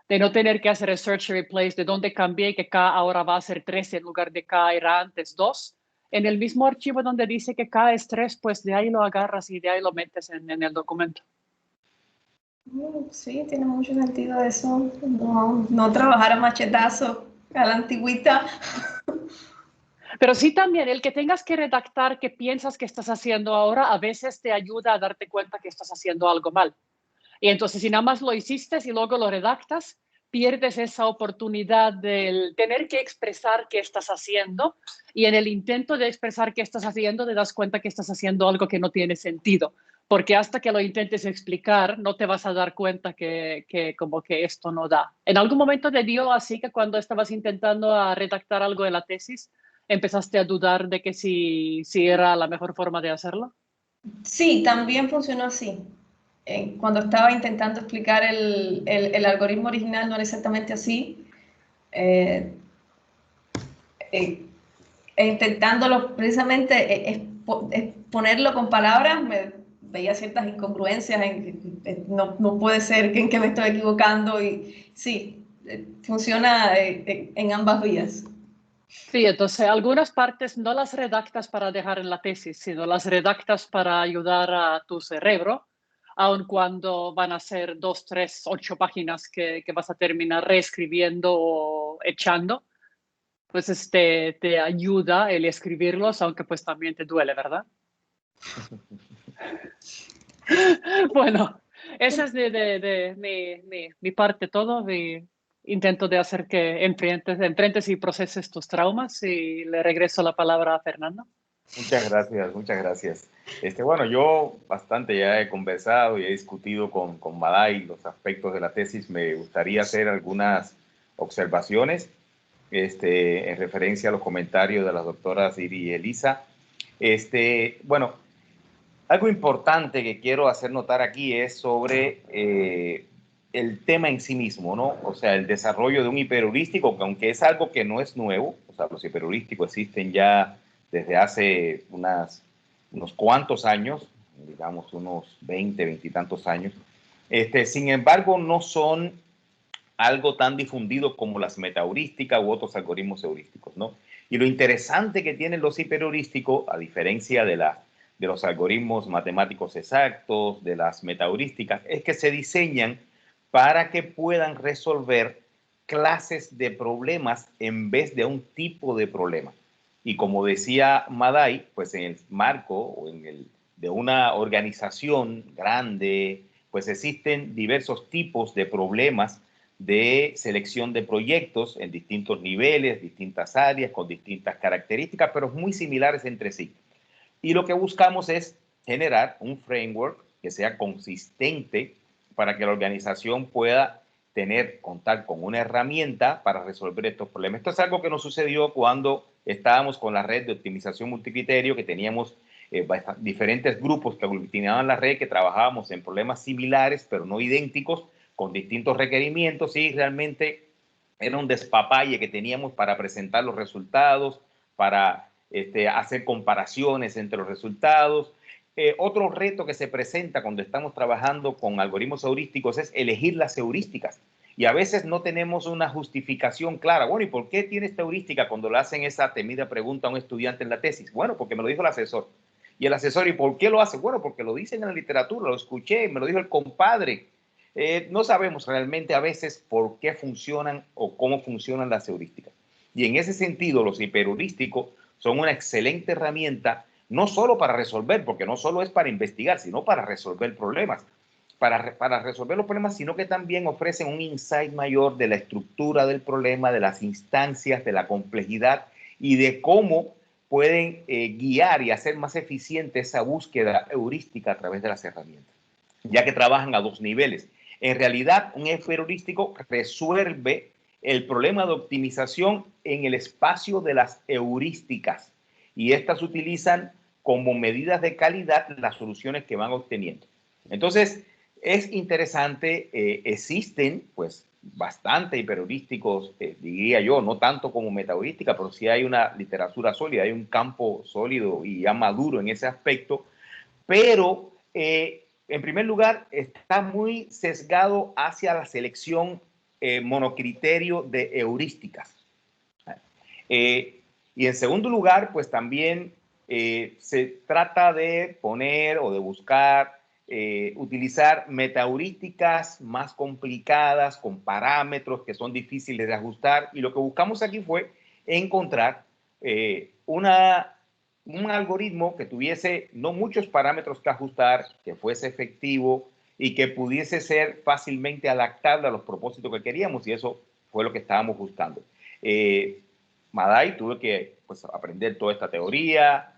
de no tener que hacer el search and replace, de dónde cambié que K ahora va a ser 13 en lugar de K era antes 2. En el mismo archivo donde dice que K es 3, pues de ahí lo agarras y de ahí lo metes en el documento. Sí, tiene mucho sentido eso. No trabajar a machetazo a la antigüita. Pero sí también el que tengas que redactar qué piensas que estás haciendo ahora, a veces te ayuda a darte cuenta que estás haciendo algo mal. Y entonces si nada más lo hiciste y luego lo redactas, pierdes esa oportunidad de tener que expresar qué estás haciendo y en el intento de expresar qué estás haciendo te das cuenta que estás haciendo algo que no tiene sentido. Porque hasta que lo intentes explicar, no te vas a dar cuenta que como que esto no da. ¿En algún momento te dio así que cuando estabas intentando a redactar algo de la tesis, empezaste a dudar de que si era la mejor forma de hacerlo? Sí, también funcionó así. Cuando estaba intentando explicar el algoritmo original, no era exactamente así. Intentándolo precisamente ponerlo con palabras, me veía ciertas incongruencias, no puede ser en que me estoy equivocando y sí, funciona en ambas vías. Sí, entonces algunas partes no las redactas para dejar en la tesis, sino las redactas para ayudar a tu cerebro, aun cuando van a ser 2, 3, 8 páginas que vas a terminar reescribiendo o echando, pues te ayuda el escribirlos, aunque pues también te duele, ¿verdad? Bueno, esa es de mi parte todo, mi intento de hacer que enfrentes y proceses tus traumas y le regreso la palabra a Fernando. Muchas gracias, muchas gracias. Bueno, yo bastante ya he conversado y he discutido con Maday los aspectos de la tesis. Me gustaría hacer algunas observaciones en referencia a los comentarios de las doctoras Iri y Elisa. Bueno, algo importante que quiero hacer notar aquí es sobre el tema en sí mismo, ¿no? O sea, el desarrollo de un hiperheurístico, que aunque es algo que no es nuevo, o sea, los hiperheurísticos existen ya desde hace unos cuantos años, digamos unos 20 y tantos años. Sin embargo, no son algo tan difundido como las metaheurísticas u otros algoritmos heurísticos, ¿no? Y lo interesante que tienen los hiperheurísticos, a diferencia de los algoritmos matemáticos exactos, de las metaheurísticas, es que se diseñan para que puedan resolver clases de problemas en vez de un tipo de problema. Y como decía Maday, pues en el marco o de una organización grande, pues existen diversos tipos de problemas de selección de proyectos en distintos niveles, distintas áreas, con distintas características, pero muy similares entre sí. Y lo que buscamos es generar un framework que sea consistente para que la organización pueda contar con una herramienta para resolver estos problemas. Esto es algo que nos sucedió cuando estábamos con la red de optimización multicriterio, que teníamos diferentes grupos que aglutinaban la red, que trabajábamos en problemas similares, pero no idénticos, con distintos requerimientos, y realmente era un despapalle que teníamos para presentar los resultados, para hacer comparaciones entre los resultados. Otro reto que se presenta cuando estamos trabajando con algoritmos heurísticos es elegir las heurísticas. Y a veces no tenemos una justificación clara. Bueno, ¿y por qué tiene esta heurística cuando le hacen esa temida pregunta a un estudiante en la tesis? Bueno, porque me lo dijo el asesor. Y el asesor, ¿y por qué lo hace? Bueno, porque lo dicen en la literatura, lo escuché, me lo dijo el compadre. No sabemos realmente a veces por qué funcionan o cómo funcionan las heurísticas. Y en ese sentido, los hiperheurísticos son una excelente herramienta, no solo para resolver, porque no solo es para investigar, sino para resolver problemas. Para resolver los problemas, sino que también ofrecen un insight mayor de la estructura del problema, de las instancias, de la complejidad y de cómo pueden guiar y hacer más eficiente esa búsqueda heurística a través de las herramientas, ya que trabajan a dos niveles. En realidad, un heurístico resuelve el problema de optimización en el espacio de las heurísticas y estas utilizan como medidas de calidad las soluciones que van obteniendo. Entonces, es interesante, existen pues bastante hiperheurísticos, diría yo, no tanto como metaheurística, pero sí hay una literatura sólida, hay un campo sólido y ya maduro en ese aspecto, pero en primer lugar está muy sesgado hacia la selección monocriterio de heurísticas. Y en segundo lugar, pues también se trata de poner o de buscar utilizar metaheurísticas más complicadas, con parámetros que son difíciles de ajustar. Y lo que buscamos aquí fue encontrar un algoritmo que tuviese no muchos parámetros que ajustar, que fuese efectivo y que pudiese ser fácilmente adaptable a los propósitos que queríamos. Y eso fue lo que estábamos buscando. Madai tuve que pues, aprender toda esta teoría.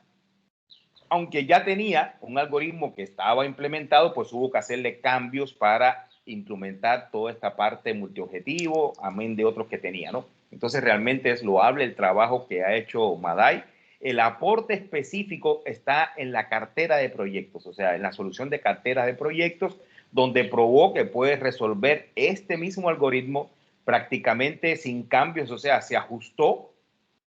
Aunque ya tenía un algoritmo que estaba implementado, pues hubo que hacerle cambios para implementar toda esta parte multiobjetivo, amén de otros que tenía, ¿no? Entonces realmente es loable el trabajo que ha hecho Madai. El aporte específico está en la cartera de proyectos, o sea, en la solución de cartera de proyectos, donde probó que puede resolver este mismo algoritmo prácticamente sin cambios, o sea, se ajustó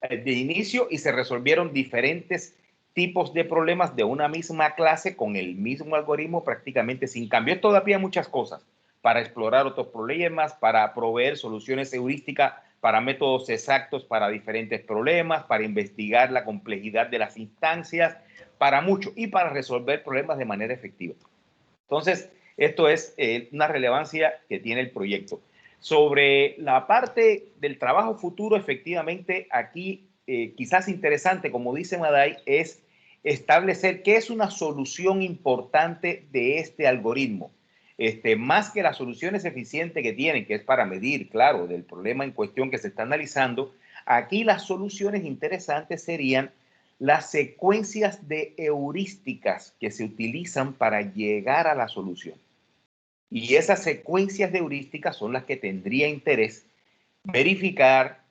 de inicio y se resolvieron diferentes tipos de problemas de una misma clase con el mismo algoritmo prácticamente sin cambio. Todavía muchas cosas para explorar otros problemas, para proveer soluciones heurísticas para métodos exactos para diferentes problemas, para investigar la complejidad de las instancias, para mucho y para resolver problemas de manera efectiva. Entonces, esto es una relevancia que tiene el proyecto. Sobre la parte del trabajo futuro, efectivamente, aquí quizás interesante, como dice Madai, es establecer qué es una solución importante de este algoritmo. Más que las soluciones eficientes que tienen, que es para medir, claro, del problema en cuestión que se está analizando, aquí las soluciones interesantes serían las secuencias de heurísticas que se utilizan para llegar a la solución. Y esas secuencias de heurísticas son las que tendría interés verificar,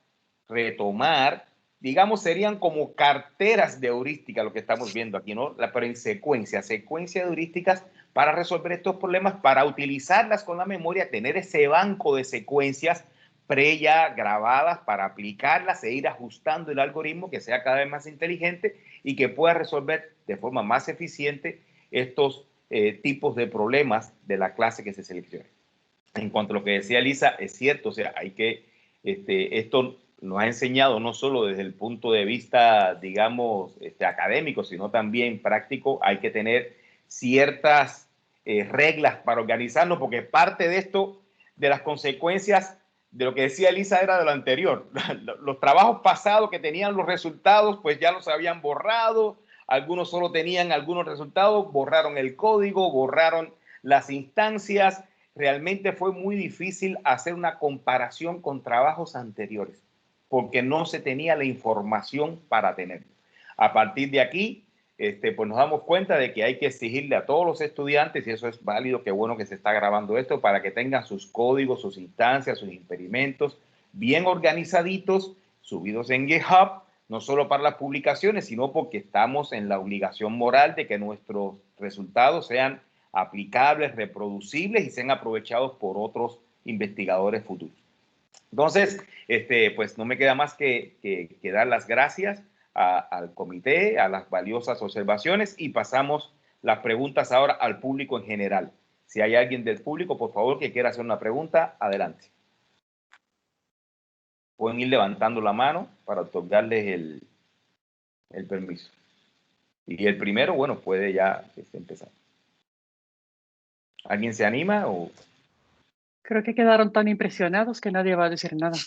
retomar, digamos, serían como carteras de heurística lo que estamos viendo aquí, ¿no? Pero en secuencia de heurísticas para resolver estos problemas, para utilizarlas con la memoria, tener ese banco de secuencias ya grabadas para aplicarlas e ir ajustando el algoritmo que sea cada vez más inteligente y que pueda resolver de forma más eficiente estos tipos de problemas de la clase que se seleccione. En cuanto a lo que decía Lisa, es cierto, o sea, hay que, esto nos ha enseñado no solo desde el punto de vista, digamos, académico, sino también práctico, hay que tener ciertas reglas para organizarnos, porque parte de esto, de las consecuencias de lo que decía Elisa era de lo anterior. Los trabajos pasados que tenían los resultados, pues ya los habían borrado, algunos solo tenían algunos resultados, borraron el código, borraron las instancias. Realmente fue muy difícil hacer una comparación con trabajos anteriores, porque no se tenía la información para tenerlo. A partir de aquí, pues nos damos cuenta de que hay que exigirle a todos los estudiantes, y eso es válido, qué bueno que se está grabando esto, para que tengan sus códigos, sus instancias, sus experimentos bien organizaditos, subidos en GitHub, no solo para las publicaciones, sino porque estamos en la obligación moral de que nuestros resultados sean aplicables, reproducibles y sean aprovechados por otros investigadores futuros. Entonces, pues no me queda más que dar las gracias al comité, a las valiosas observaciones y pasamos las preguntas ahora al público en general. Si hay alguien del público, por favor, que quiera hacer una pregunta, adelante. Pueden ir levantando la mano para otorgarles el permiso. Y el primero, bueno, puede ya empezar. ¿Alguien se anima o...? Creo que quedaron tan impresionados que nadie va a decir nada.